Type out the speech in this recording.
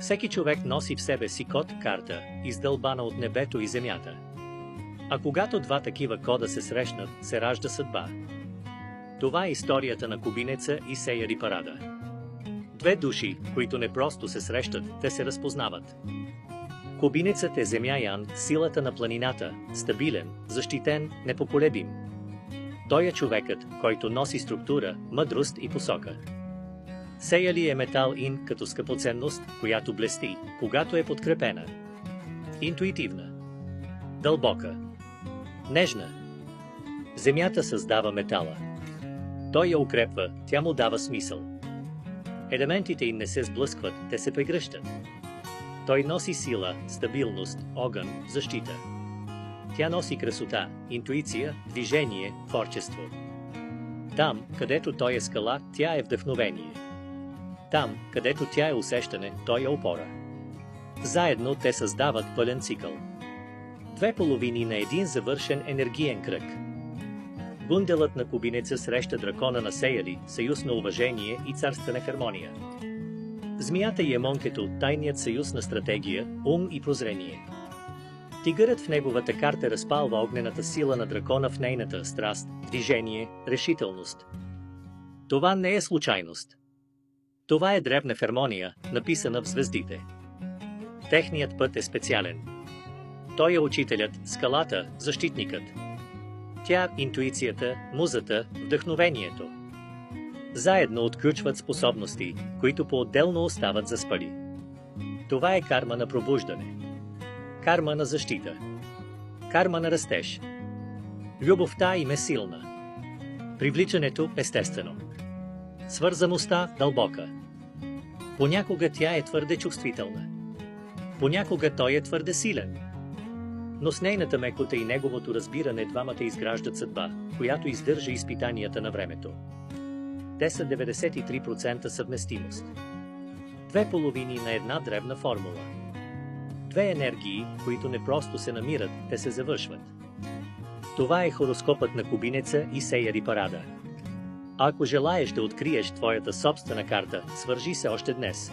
Всеки човек носи в себе си код карта, издълбана от небето и земята. А когато два такива кода се срещнат, се ражда съдба. Това е историята на Кубинеца и Сейяри Парада. Две души, които не просто се срещат, те се разпознават. Кубинецът е земяян, силата на планината, стабилен, защитен, непоколебим. Той е човекът, който носи структура, мъдрост и посока. Сейяри е метал ин като скъпоценност, която блести, когато е подкрепена. Интуитивна. Дълбока. Нежна. Земята създава метала. Той я укрепва, тя му дава смисъл. Елементите им не се сблъскват, те се прегръщат. Той носи сила, стабилност, огън, защита. Тя носи красота, интуиция, движение, творчество. Там, където той е скала, тя е вдъхновение. Там, където тя е усещане, той е опора. Заедно те създават пълен цикъл. Две половини на един завършен енергиен кръг. Бунделът на Кубинеца среща дракона на Сейяри, съюз на уважение и царствена хармония. Змията и емонкето – тайният съюз на стратегия, ум и прозрение. Тигърът в неговата карта разпалва огнената сила на дракона в нейната страст, движение, решителност. Това не е случайност. Това е древна хармония, написана в звездите. Техният път е специален. Той е учителят, скалата, защитникът. Тя – интуицията, музата, вдъхновението. Заедно отключват способности, които по-отделно остават заспали. Това е карма на пробуждане. Карма на защита. Карма на растеж. Любовта им е силна. Привличането – естествено. Свързаността – дълбока. Понякога тя е твърде чувствителна. Понякога той е твърде силен. Но с нейната мекота и неговото разбиране двамата изграждат съдба, която издържа изпитанията на времето. Те са 93% съвместимост. Две половини на една древна формула. Две енергии, които не просто се намират, те се завършват. Това е хороскопът на Кубинеца и Сейяри Парада. Ако желаеш да откриеш твоята собствена карта, свържи се още днес.